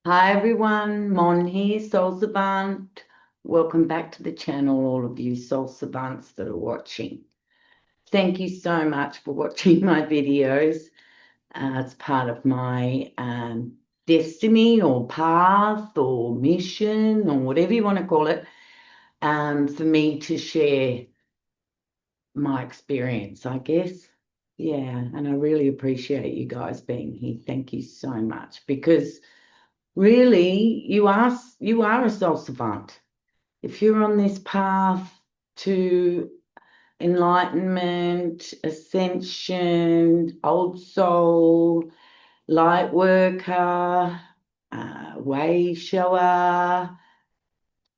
Hi everyone, Mon here, Soul Savant. Welcome back to the channel, all of you Soul Savants that are watching. Thank you so much for watching my videos. It's part of my destiny or path or mission or whatever you want to call it, for me to share my experience, I guess. Yeah, and I really appreciate you guys being here. Thank you so much because really, you are a soul savant. If you're on this path to enlightenment, ascension, old soul, light worker, way shower,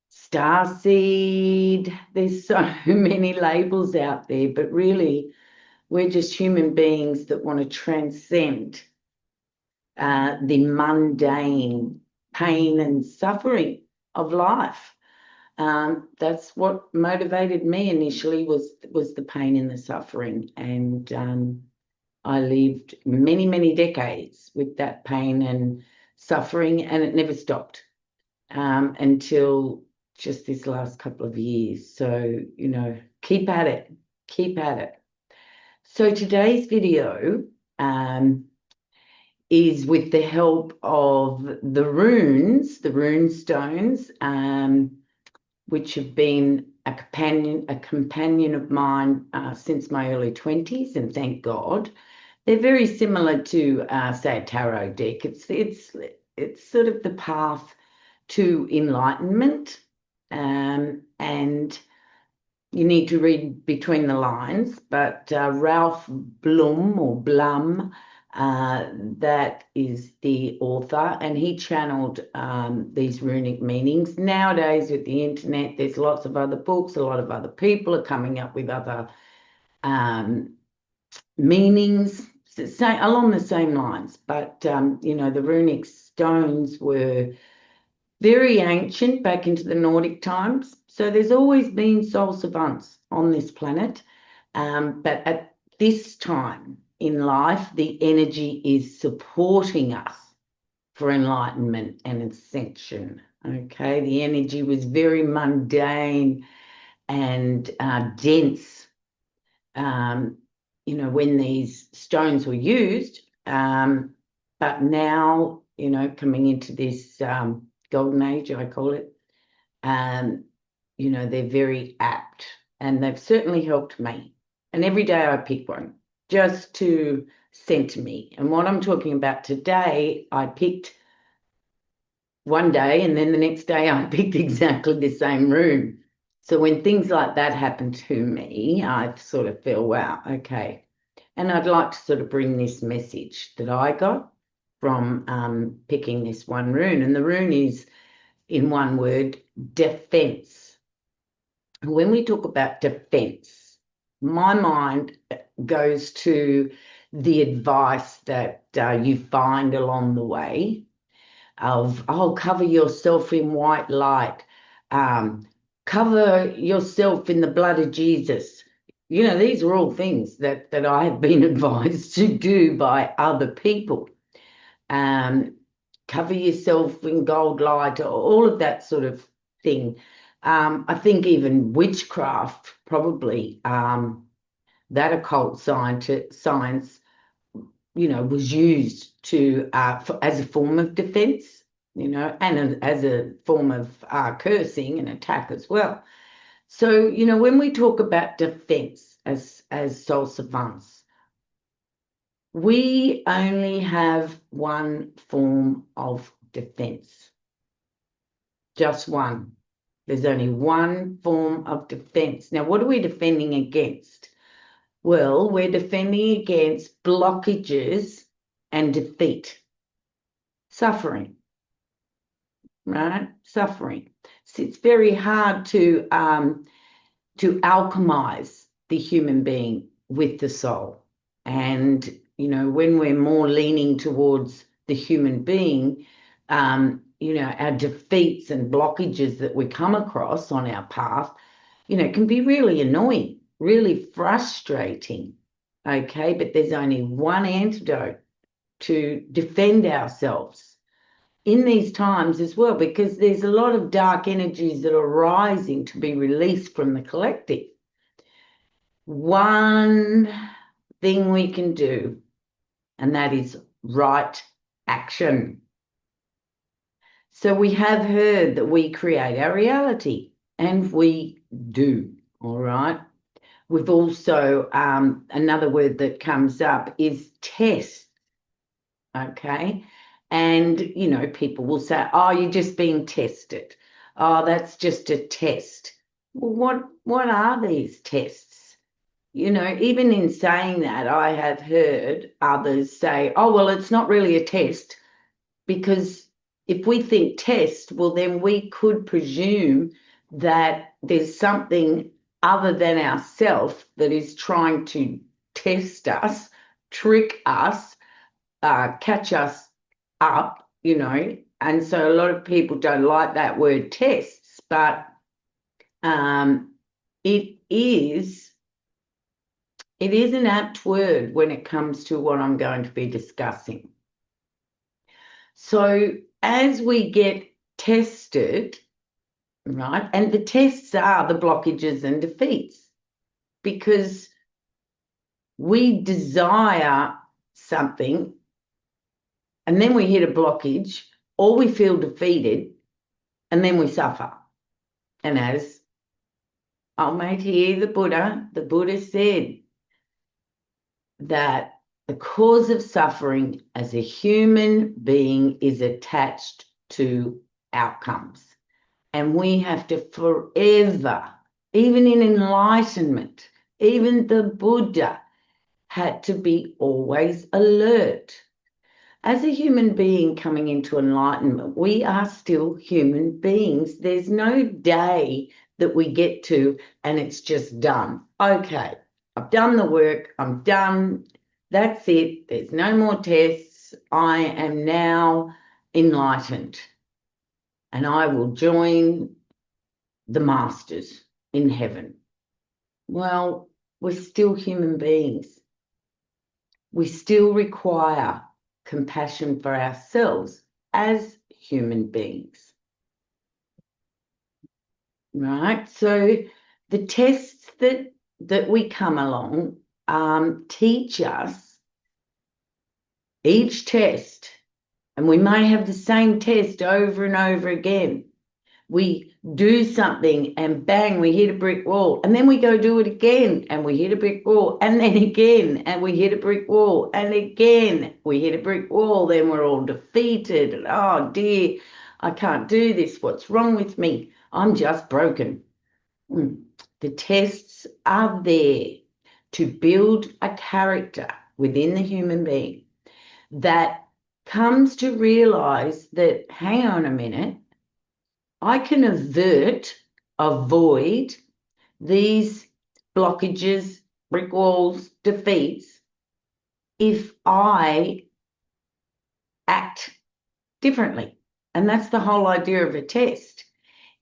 star seed, there's so many labels out there, but really, we're just human beings that want to transcend the mundane pain and suffering of life. That's what motivated me initially was the pain and the suffering, and I lived many decades with that pain and suffering, and it never stopped until just this last couple of years. So keep at it, keep at it. So today's video. Is with the help of the runes, the rune stones, which have been a companion of mine since my early 20s, and thank God. They're very similar to, say, a tarot deck. It's sort of the path to enlightenment, and you need to read between the lines. But Ralph Blum or Blum, that is the author, and he channeled these runic meanings. Nowadays, with the internet, there's lots of other books. A lot of other people are coming up with other meanings along the same lines. But the runic stones were very ancient, back into the Nordic times. So there's always been soul savants on this planet. But at this time in life, the energy is supporting us for enlightenment and ascension. Okay, the energy was very mundane and dense, when these stones were used. But now, coming into this golden age, I call it, they're very apt, and they've certainly helped me. And every day I pick one just to center me. And what I'm talking about today, I picked one day, and then the next day I picked exactly the same rune. So when things like that happen to me, I sort of feel, wow, okay. And I'd like to sort of bring this message that I got from picking this one rune. And the rune is, in one word, defense. When we talk about defense, my mind goes to the advice that you find along the way of, oh, cover yourself in white light, cover yourself in the blood of Jesus. These are all things that I have been advised to do by other people. Cover yourself in gold light, all of that sort of thing. I think even witchcraft, probably, that occult science, was used to as a form of defense, and as a form of cursing and attack as well. So, when we talk about defense as soul savants, we only have one form of defense, just one. There's only one form of defense. Now, what are we defending against? Well, we're defending against blockages and defeat, suffering, right? Suffering. So it's very hard to alchemize the human being with the soul. And, when we're more leaning towards the human being, our defeats and blockages that we come across on our path, can be really annoying, really frustrating. Okay, but there's only one antidote to defend ourselves in these times as well, because there's a lot of dark energies that are rising to be released from the collective. One thing we can do, and that is right action. So we have heard that we create our reality, and we do, all right? We've also, another word that comes up is test, okay? And, you know, people will say, oh, you're just being tested. Oh, that's just a test. Well, what are these tests? You know, even in saying that, I have heard others say, oh, well, it's not really a test, because if we think test, well, then we could presume that there's something other than ourself that is trying to test us, trick us, catch us up, you know. And so a lot of people don't like that word tests, but it is an apt word when it comes to what I'm going to be discussing. So as we get tested, right, and the tests are the blockages and defeats, because we desire something and then we hit a blockage, or we feel defeated and then we suffer. And as I'll mate here, the Buddha said that the cause of suffering as a human being is attached to outcomes. And we have to forever, even in enlightenment, even the Buddha had to be always alert. As a human being coming into enlightenment, we are still human beings. There's no day that we get to and it's just done. Okay, I've done the work, I'm done, that's it, there's no more tests, I am now enlightened and I will join the masters in heaven. Well, we're still human beings. We still require compassion for ourselves as human beings. Right? So the tests that we come along teach us each test, and we may have the same test over and over again. We do something and bang, we hit a brick wall, and then we go do it again and we hit a brick wall, and then again and we hit a brick wall, and again we hit a brick wall. Then we're all defeated and, oh dear, I can't do this, what's wrong with me, I'm just broken. The tests are there to build a character within the human being that comes to realize that, hang on a minute, I can avoid these blockages, brick walls, defeats, if I act differently. And that's the whole idea of a test,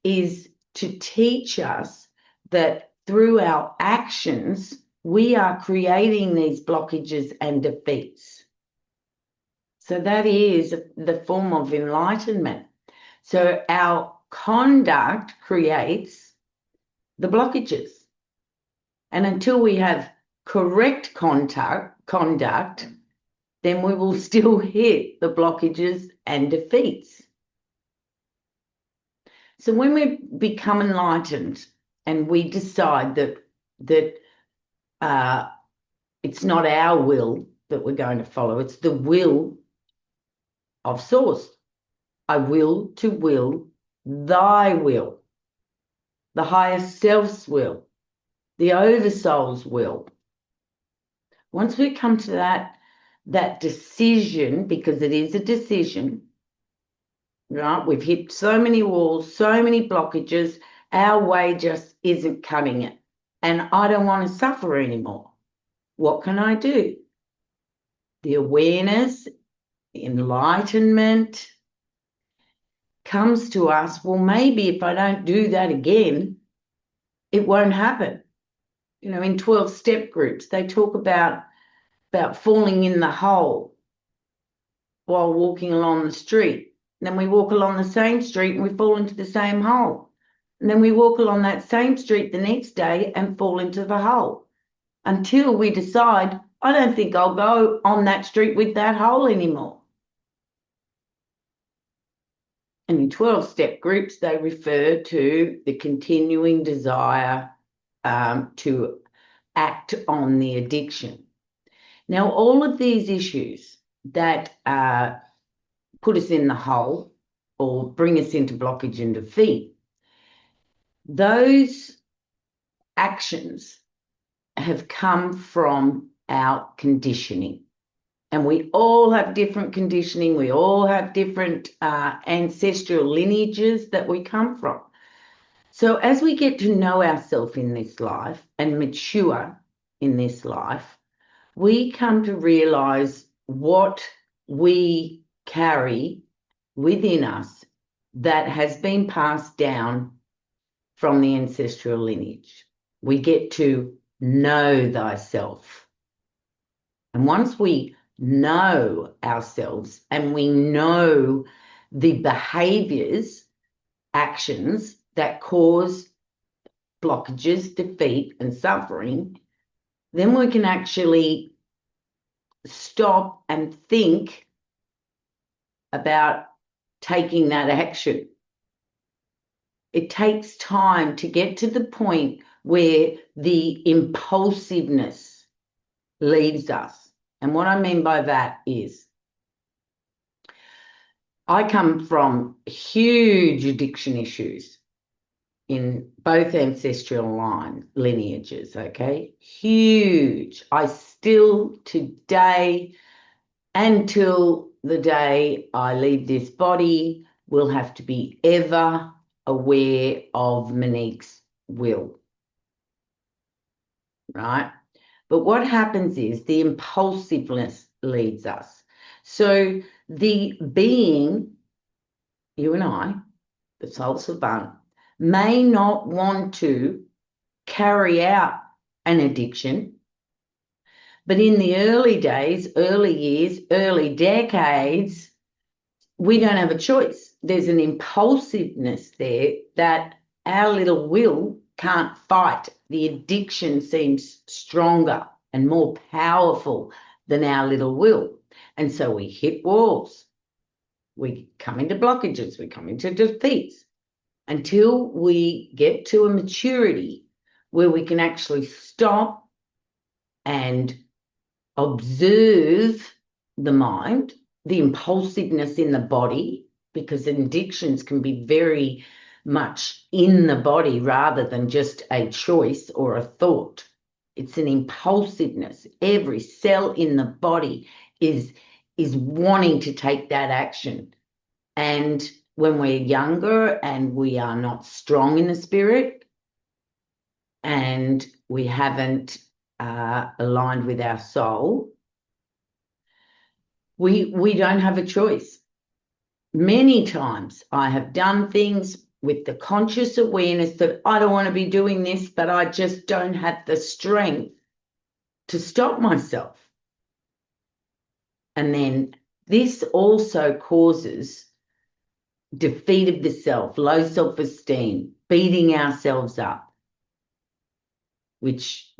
is to teach us that through our actions, we are creating these blockages and defeats. So that is the form of enlightenment. So our conduct creates the blockages. And until we have correct conduct, then we will still hit the blockages and defeats. So when we become enlightened and we decide that it's not our will that we're going to follow, it's the will of Source. I will to will thy will, the higher self's will, the oversoul's will. Once we come to that decision, because it is a decision, right? We've hit so many walls, so many blockages, our way just isn't cutting it. And I don't want to suffer anymore. What can I do? The awareness, the enlightenment comes to us, well, maybe if I don't do that again, it won't happen. You know, in 12-step groups, they talk about falling in the hole while walking along the street. Then we walk along the same street and we fall into the same hole. And then we walk along that same street the next day and fall into the hole until we decide, I don't think I'll go on that street with that hole anymore. And in 12-step groups, they refer to the continuing desire to act on the addiction. Now, all of these issues that put us in the hole or bring us into blockage and defeat, those actions have come from our conditioning. And we all have different conditioning. We all have different ancestral lineages that we come from. So as we get to know ourselves in this life and mature in this life, we come to realize what we carry within us that has been passed down from the ancestral lineage. We get to know thyself. And once we know ourselves and we know the behaviors, actions that cause blockages, defeat, and suffering, then we can actually stop and think about taking that action. It takes time to get to the point where the impulsiveness leaves us. And what I mean by that is I come from huge addiction issues in both ancestral lineages, okay? Huge. I still today, until the day I leave this body, will have to be ever aware of Monique's will, right? But what happens is the impulsiveness leads us. So the being, you and I, the soul savant, may not want to carry out an addiction, but in the early days, early years, early decades, we don't have a choice. There's an impulsiveness there that our little will can't fight. The addiction seems stronger and more powerful than our little will. And so we hit walls. We come into blockages. We come into defeats until we get to a maturity where we can actually stop and observe the mind, the impulsiveness in the body, because addictions can be very much in the body rather than just a choice or a thought. It's an impulsiveness. Every cell in the body is wanting to take that action. And when we're younger and we are not strong in the spirit and we haven't aligned with our soul, we don't have a choice. Many times I have done things with the conscious awareness that I don't want to be doing this, but I just don't have the strength to stop myself. And then this also causes defeat of the self, low self-esteem, beating ourselves up, which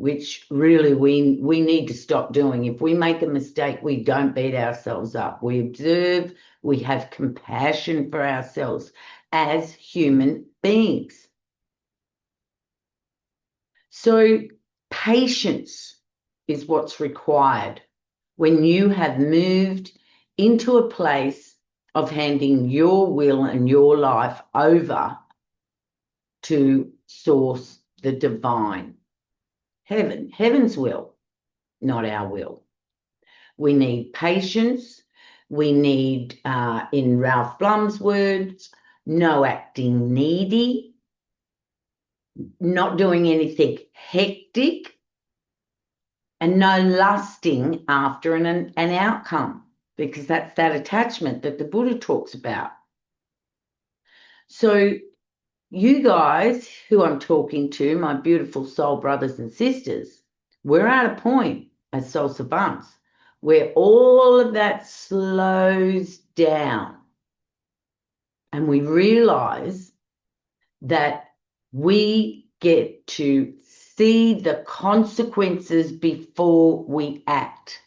really we need to stop doing. If we make a mistake, we don't beat ourselves up. We observe, we have compassion for ourselves as human beings. So patience is what's required when you have moved into a place of handing your will and your life over to source, the divine. Heaven's will, not our will. We need patience. We need, in Ralph Blum's words, no acting needy, not doing anything hectic, and no lusting after an outcome, because that's that attachment that the Buddha talks about. So you guys who I'm talking to, my beautiful soul brothers and sisters, we're at a point as soul savants where all of that slows down. and we realize that we get to see the consequences before we act.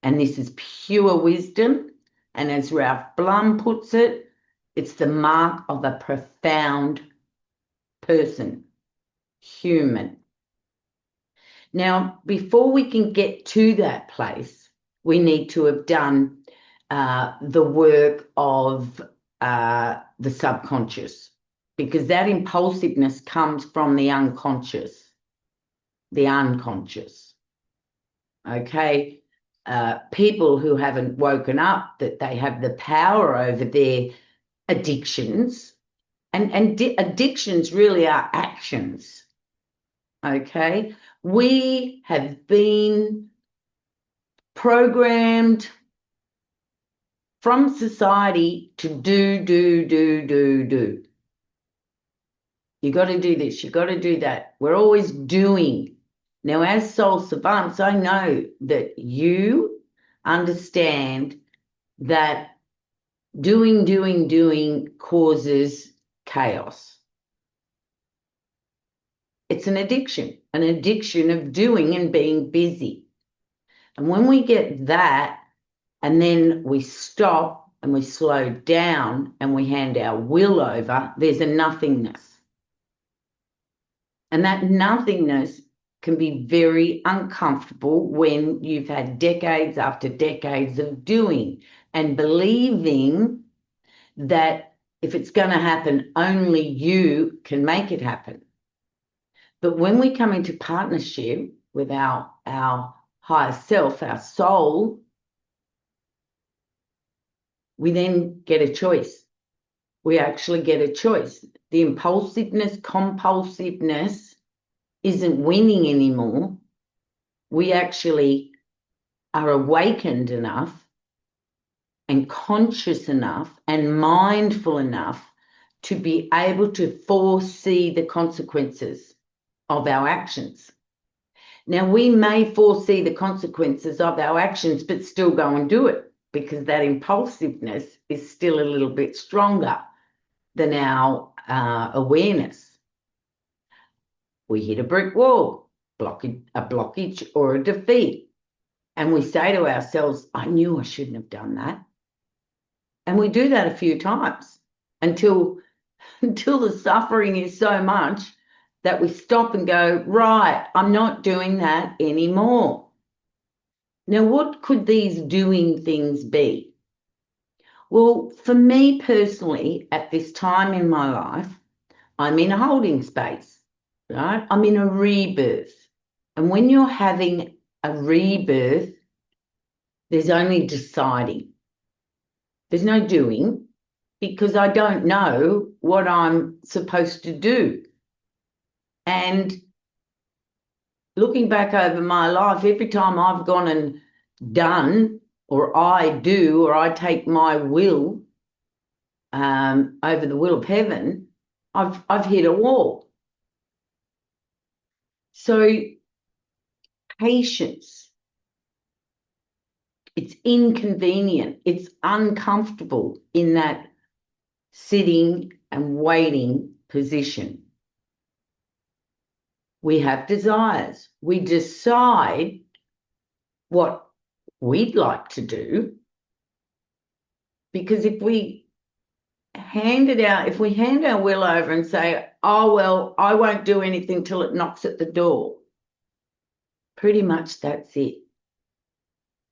And this is pure wisdom. And as Ralph Blum puts it, it's the mark of a profound person, human. Now, before we can get to that place, we need to have done the work of the subconscious, because that impulsiveness comes from the unconscious, okay? People who haven't woken up that they have the power over their addictions, and addictions really are actions, okay? We have been programmed from society to do. You got to do this, you got to do that. We're always doing. Now, as soul savants, I know that you understand that doing causes chaos. It's an addiction of doing and being busy. And when we get that, and then we stop and we slow down and we hand our will over, there's a nothingness. And that nothingness can be very uncomfortable when you've had decades after decades of doing and believing that if it's going to happen, only you can make it happen. But when we come into partnership with our higher self, our soul, we then get a choice. We actually get a choice. The impulsiveness, compulsiveness isn't winning anymore. We actually are awakened enough and conscious enough and mindful enough to be able to foresee the consequences of our actions. Now, we may foresee the consequences of our actions, but still go and do it, because that impulsiveness is still a little bit stronger than our awareness. We hit a brick wall, a blockage or a defeat, and we say to ourselves, I knew I shouldn't have done that. And we do that a few times until the suffering is so much that we stop and go, right, I'm not doing that anymore. Now, what could these doing things be? Well, for me personally, at this time in my life, I'm in a holding space, right? I'm in a rebirth. And when you're having a rebirth, there's only deciding. There's no doing, because I don't know what I'm supposed to do. And looking back over my life, every time I've gone and done, or I do, or I take my will over the will of heaven, I've hit a wall. So patience, it's inconvenient, it's uncomfortable in that sitting and waiting position. We have desires. We decide what we'd like to do, because if we hand our will over and say, oh, well, I won't do anything till it knocks at the door, pretty much that's it.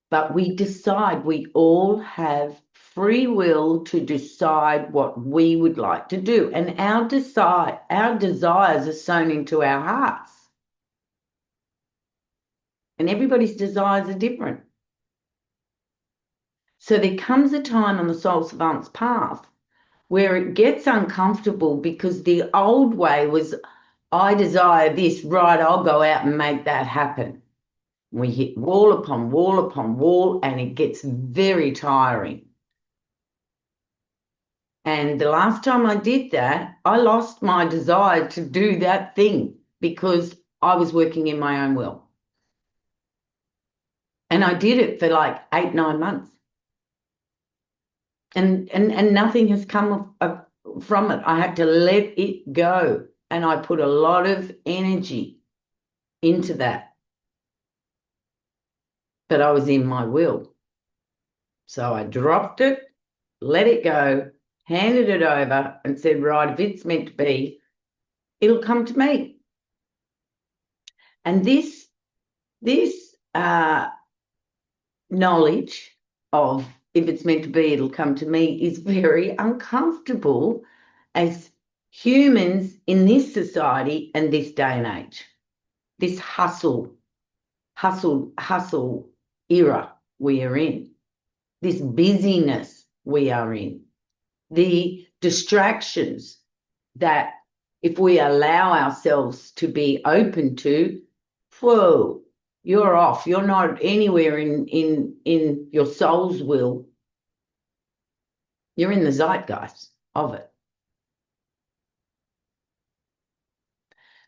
But we decide, we all have free will to decide what we would like to do. And our desires are sown into our hearts. And everybody's desires are different. So there comes a time on the soul savant's path where it gets uncomfortable, because the old way was, I desire this, right, I'll go out and make that happen. We hit wall upon wall upon wall, and it gets very tiring. And the last time I did that, I lost my desire to do that thing, because I was working in my own will. And I did it for like 8-9 months. And nothing has come from it. I had to let it go. And I put a lot of energy into that. But I was in my will. So I dropped it, let it go, handed it over, and said, right, if it's meant to be, it'll come to me. And this knowledge of if it's meant to be, it'll come to me is very uncomfortable as humans in this society and this day and age. This hustle era we are in, this busyness we are in, the distractions that if we allow ourselves to be open to, whoa, you're off. You're not anywhere in your soul's will. You're in the zeitgeist of it.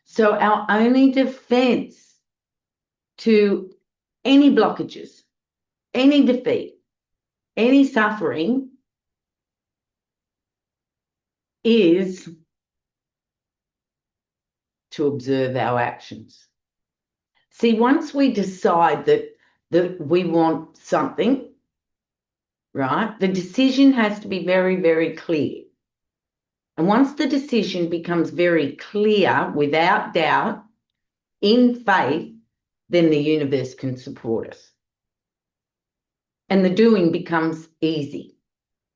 So our only defense to any blockages, any defeat, any suffering is to observe our actions. See, once we decide that we want something, right, the decision has to be very, very clear. And once the decision becomes very clear, without doubt, in faith, then the universe can support us. And the doing becomes easy,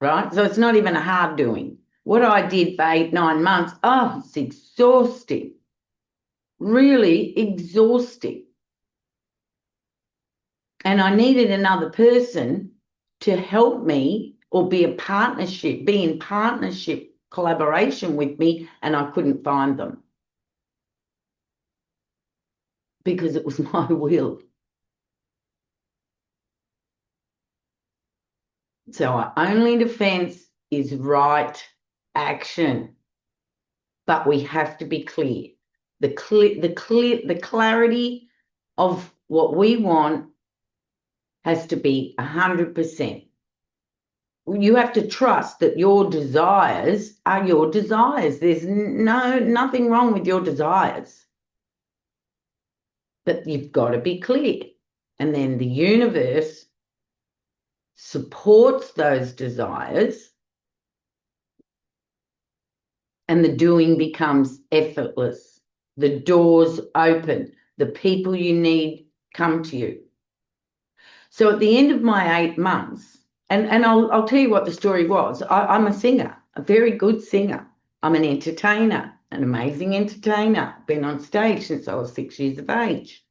right? So it's not even a hard doing. What I did for 8-9 months, oh, it's exhausting, really exhausting. And I needed another person to help me or be in partnership, collaboration with me, and I couldn't find them because it was my will. So our only defense is right action, but we have to be clear. The clarity of what we want has to be 100%. You have to trust that your desires are your desires. There's nothing wrong with your desires. But you've got to be clear. And then the universe supports those desires and the doing becomes effortless. The doors open. The people you need come to you. So at the end of my 8 months, and I'll tell you what the story was. I'm a singer, a very good singer. I'm an entertainer, an amazing entertainer. Been on stage since I was 6 years of age.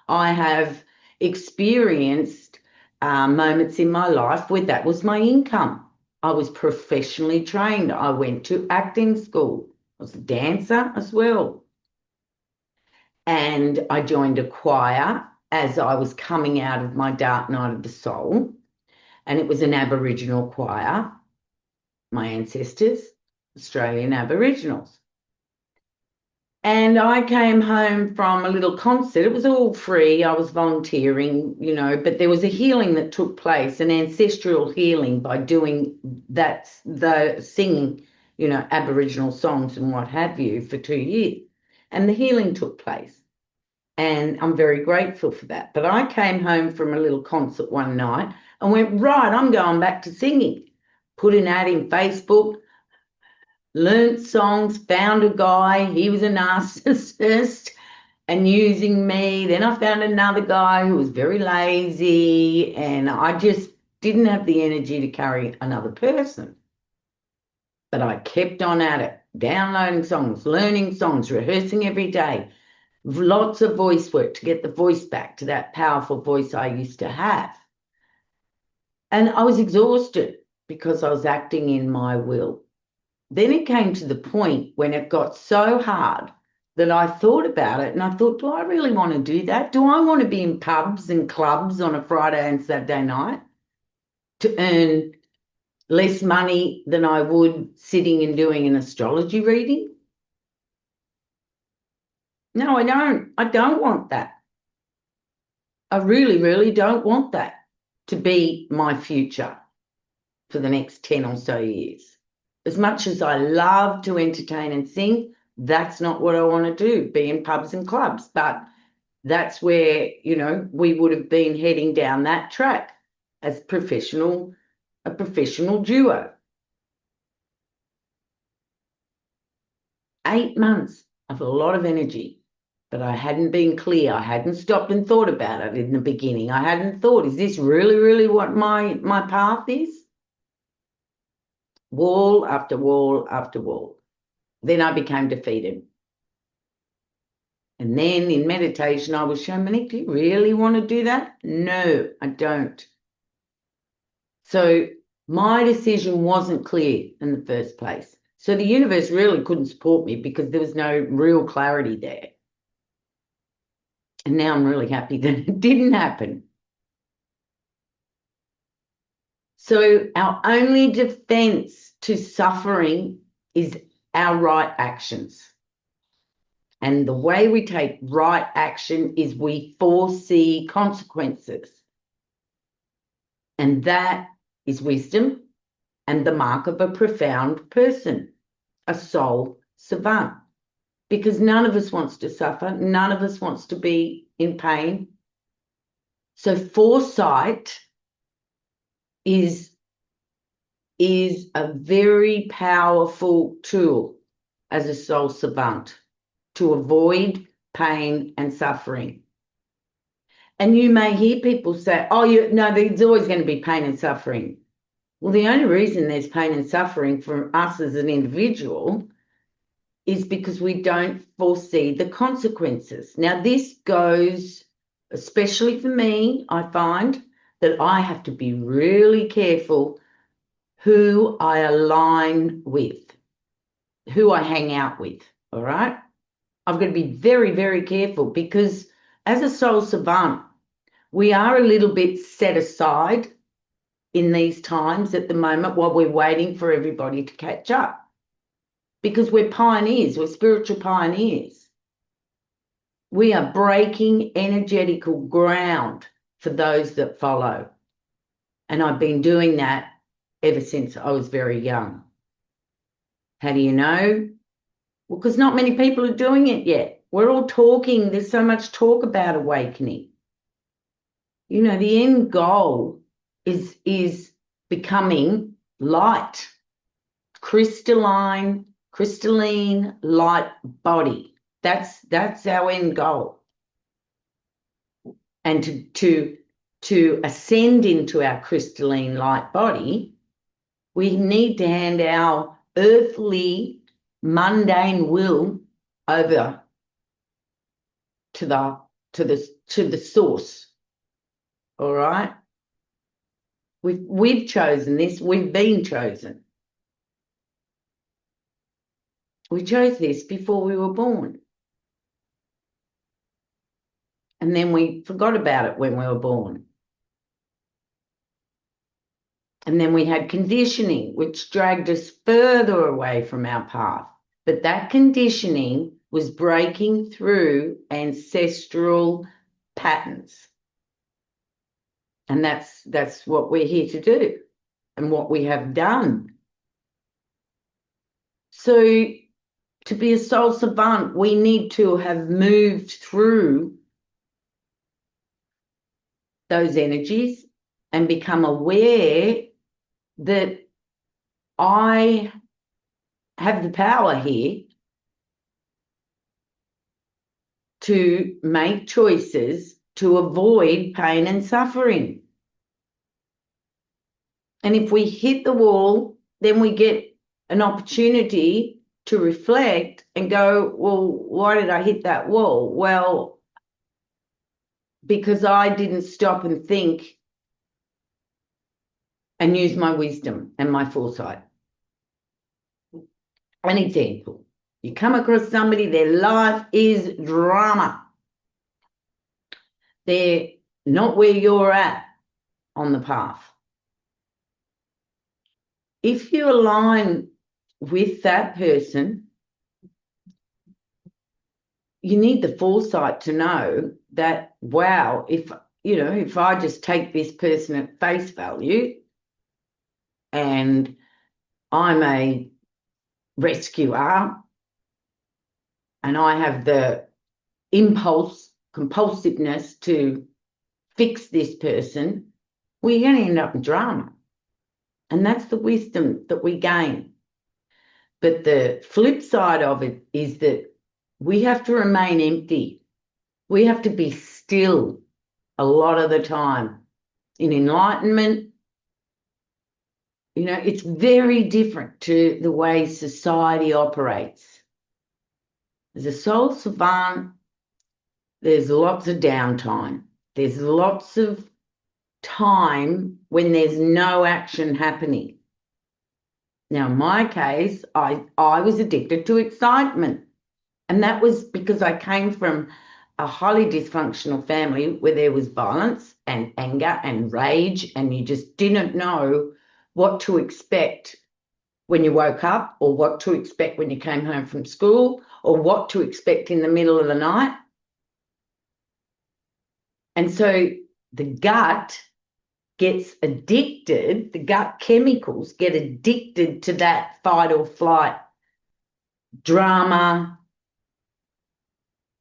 I have experienced moments in my life where that was my income. I was professionally trained. I went to acting school. I was a dancer as well. And I joined a choir as I was coming out of my dark night of the soul. And it was an Aboriginal choir, my ancestors, Australian Aboriginals. And I came home from a little concert. It was all free. I was volunteering, but there was a healing that took place, an ancestral healing by doing that, the singing, Aboriginal songs and what have you for 2 years. And the healing took place. And I'm very grateful for that. But I came home from a little concert one night and went, right, I'm going back to singing. Put an ad in Facebook, learnt songs, found a guy. He was a narcissist and using me. Then I found another guy who was very lazy, and I just didn't have the energy to carry another person. But I kept on at it, downloading songs, learning songs, rehearsing every day. Lots of voice work to get the voice back to that powerful voice I used to have. And I was exhausted because I was acting in my will. Then it came to the point when it got so hard that I thought about it and I thought, do I really want to do that? Do I want to be in pubs and clubs on a Friday and Saturday night to earn less money than I would sitting and doing an astrology reading? No, I don't. I don't want that. I really, really don't want that to be my future for the next 10 or so years. As much as I love to entertain and sing, that's not what I want to do, be in pubs and clubs. But that's where, we would have been heading down that track as a professional duo. 8 months of a lot of energy, but I hadn't been clear. I hadn't stopped and thought about it in the beginning. I hadn't thought, is this really, really what my path is? Wall after wall after wall. Then I became defeated. And then in meditation, I was shown, Monique, do you really want to do that? No, I don't. So my decision wasn't clear in the first place. So the universe really couldn't support me because there was no real clarity there. And now I'm really happy that it didn't happen. So our only defense to suffering is our right actions. And the way we take right action is we foresee consequences. And that is wisdom and the mark of a profound person, a soul savant. Because none of us wants to suffer. None of us wants to be in pain. So foresight is a very powerful tool as a soul savant to avoid pain and suffering. And you may hear people say, oh, no, there's always going to be pain and suffering. Well, the only reason there's pain and suffering for us as an individual is because we don't foresee the consequences. Now, this goes, especially for me, I find that I have to be really careful who I align with, who I hang out with, all right? I've got to be very, very careful because as a soul savant, we are a little bit set aside in these times at the moment while we're waiting for everybody to catch up. Because we're pioneers, we're spiritual pioneers. We are breaking energetical ground for those that follow. And I've been doing that ever since I was very young. How do you know? Well, because not many people are doing it yet. We're all talking. There's so much talk about awakening. The end goal is becoming light, crystalline light body. That's our end goal. And to ascend into our crystalline light body, we need to hand our earthly mundane will over to the source. All right? We've chosen this, we've been chosen. We chose this before we were born. And then we forgot about it when we were born. And then we had conditioning, which dragged us further away from our path. But that conditioning was breaking through ancestral patterns. And that's what we're here to do and what we have done. So to be a soul savant, we need to have moved through those energies and become aware that I have the power here to make choices to avoid pain and suffering. And if we hit the wall, then we get an opportunity to reflect and go, well, why did I hit that wall? Well, because I didn't stop and think and use my wisdom and my foresight. An example, you come across somebody, their life is drama. They're not where you're at on the path. If you align with that person, you need the foresight to know that, wow, if I just take this person at face value and I'm a rescuer and I have the compulsiveness to fix this person, well, you're going to end up in drama. And that's the wisdom that we gain. But the flip side of it is that we have to remain empty. We have to be still a lot of the time. In enlightenment, it's very different to the way society operates. As a soul savant, there's lots of downtime. There's lots of time when there's no action happening. Now, in my case, I was addicted to excitement. And that was because I came from a highly dysfunctional family where there was violence and anger and rage, and you just didn't know what to expect when you woke up or what to expect when you came home from school or what to expect in the middle of the night. And so the gut gets addicted, the gut chemicals get addicted to that fight or flight drama,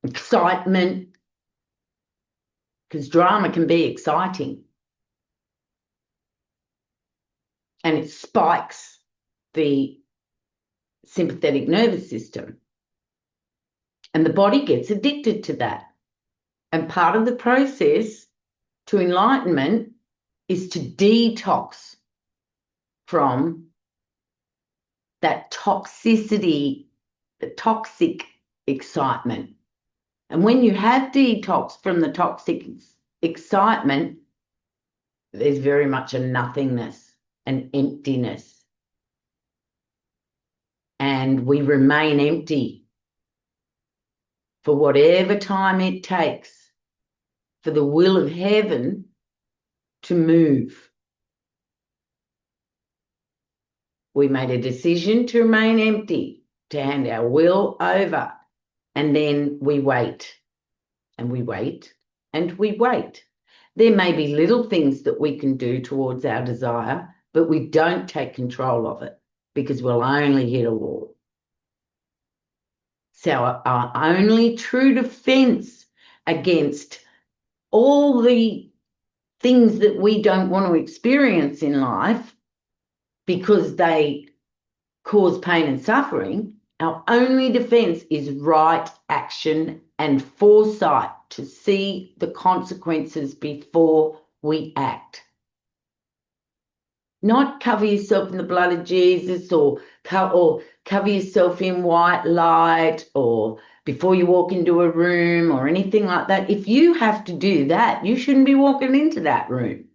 excitement, because drama can be exciting and it spikes the sympathetic nervous system and the body gets addicted to that. And part of the process to enlightenment is to detox from that toxicity, the toxic excitement. And when you have detox from the toxic excitement, there's very much a nothingness, an emptiness. And we remain empty for whatever time it takes for the will of heaven to move. We made a decision to remain empty, to hand our will over, and then we wait, and we wait, and we wait. There may be little things that we can do towards our desire, but we don't take control of it because we'll only hit a wall. So our only true defense against all the things that we don't want to experience in life because they cause pain and suffering, our only defense is right action and foresight to see the consequences before we act. Not cover yourself in the blood of Jesus or cover yourself in white light or before you walk into a room or anything like that. If you have to do that, you shouldn't be walking into that room.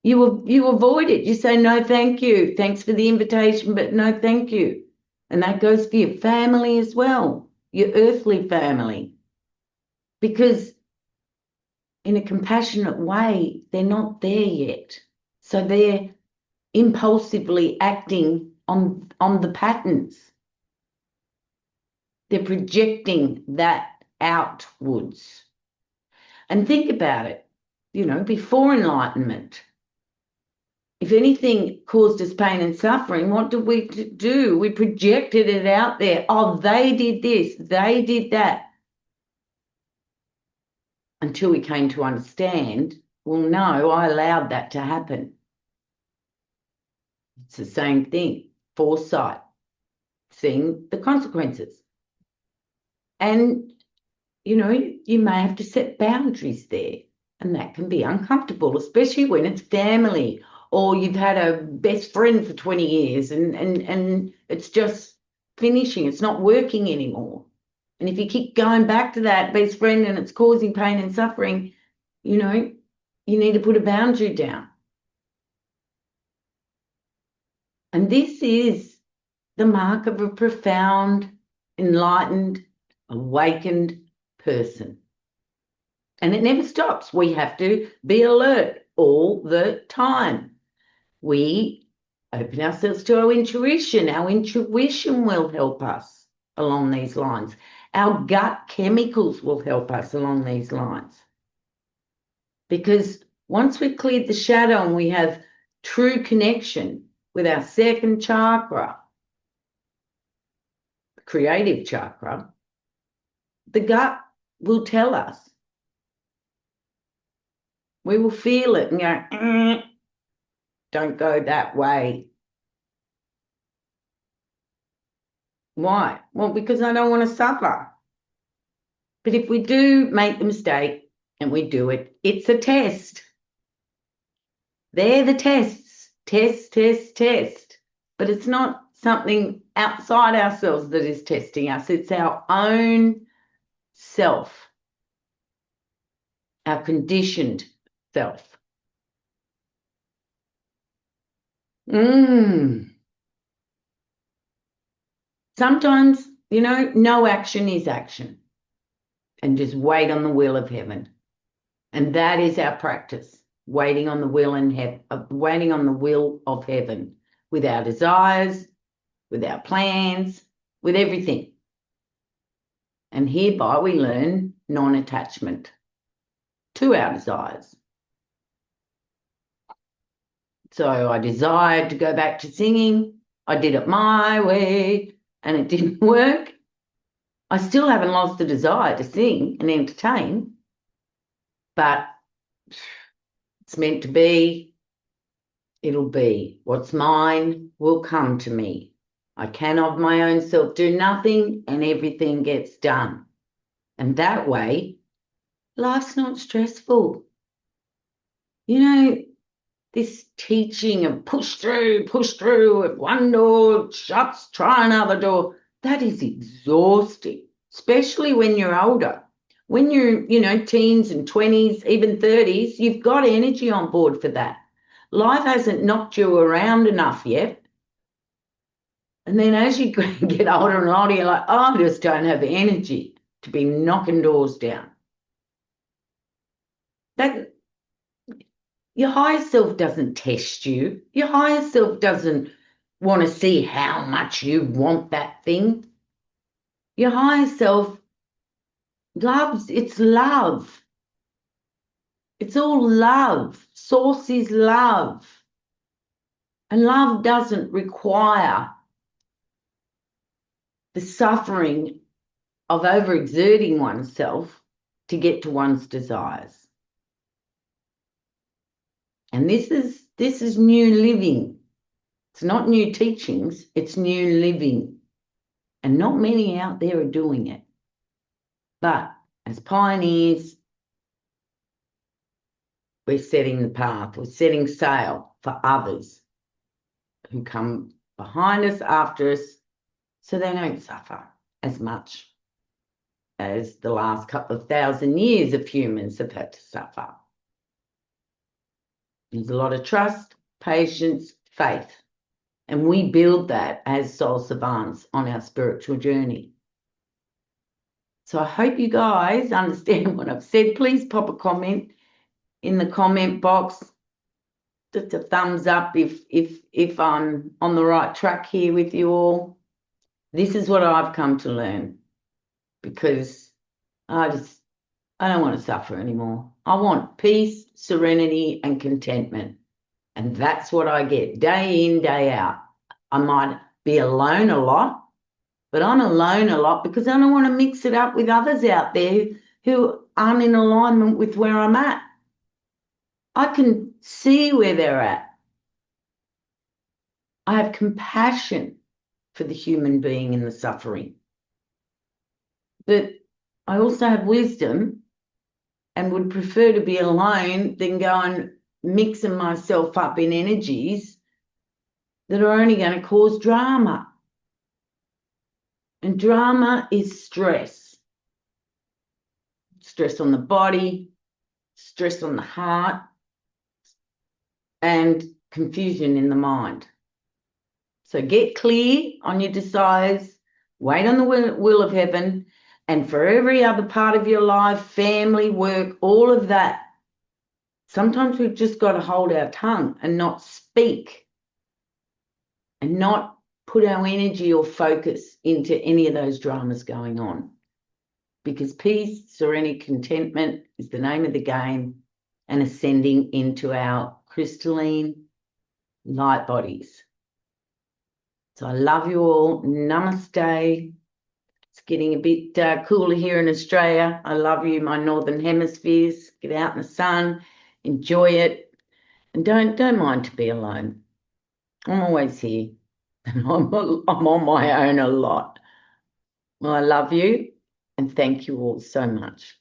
You avoid it. You say, no, thank you. Thanks for the invitation, but no, thank you. And that goes for your family as well, your earthly family. Because in a compassionate way, they're not there yet. So they're impulsively acting on the patterns. They're projecting that outwards. And think about it, before enlightenment, if anything caused us pain and suffering, what did we do? We projected it out there. Oh, they did this, they did that. Until we came to understand, well, no, I allowed that to happen. It's the same thing, foresight, seeing the consequences. And, you may have to set boundaries there, and that can be uncomfortable, especially when it's family or you've had a best friend for 20 years and it's just finishing, it's not working anymore. And if you keep going back to that best friend and it's causing pain and suffering, you need to put a boundary down. And this is the mark of a profound, enlightened, awakened person. And it never stops. We have to be alert all the time. We open ourselves to our intuition. Our intuition will help us along these lines. Our gut chemicals will help us along these lines. Because once we've cleared the shadow and we have true connection with our second chakra, creative chakra, the gut will tell us. We will feel it and go, don't go that way. Why? Well, because I don't want to suffer. But if we do make the mistake and we do it, it's a test. They're the tests. Test, test, test. But it's not something outside ourselves that is testing us. It's our own self, our conditioned self. Sometimes, no action is action. And just wait on the will of heaven. And that is our practice, waiting on the will of heaven, with our desires, with our plans, with everything. And hereby we learn non-attachment to our desires. So I desired to go back to singing. I did it my way and it didn't work. I still haven't lost the desire to sing and entertain, but it's meant to be. It'll be. What's mine will come to me. I can of my own self do nothing and everything gets done. And that way, life's not stressful. This teaching of push through, if one door shuts, try another door, that is exhausting, especially when you're older. When you're, teens and 20s, even 30s, you've got energy on board for that. Life hasn't knocked you around enough yet. And then as you get older and older, you're like, I just don't have the energy to be knocking doors down. Your higher self doesn't test you. Your higher self doesn't want to see how much you want that thing. Your higher self loves. It's love. It's all love. Source is love. And love doesn't require the suffering of overexerting oneself to get to one's desires. And this is new living. It's not new teachings, it's new living. And not many out there are doing it. But as pioneers, we're setting the path, we're setting sail for others who come behind us, after us, so they don't suffer as much as the last couple of thousand years of humans have had to suffer. There's a lot of trust, patience, faith. And we build that as soul savants on our spiritual journey. So I hope you guys understand what I've said. Please pop a comment in the comment box. Just a thumbs up if I'm on the right track here with you all. This is what I've come to learn, because I don't want to suffer anymore. I want peace, serenity, and contentment. And that's what I get day in, day out. I might be alone a lot, but I'm alone a lot because I don't want to mix it up with others out there who aren't in alignment with where I'm at. I can see where they're at. I have compassion for the human being in the suffering. But I also have wisdom and would prefer to be alone than go and mixing myself up in energies that are only going to cause drama. And drama is stress. Stress on the body, stress on the heart, and confusion in the mind. So get clear on your desires, wait on the will of heaven, and for every other part of your life, family, work, all of that, sometimes we've just got to hold our tongue and not speak and not put our energy or focus into any of those dramas going on. Because peace, serenity, contentment is the name of the game, and ascending into our crystalline light bodies. So I love you all. Namaste. It's getting a bit cooler here in Australia. I love you, my northern hemispheres. Get out in the sun, enjoy it, and don't mind to be alone. I'm always here, and I'm on my own a lot. Well, I love you, and thank you all so much.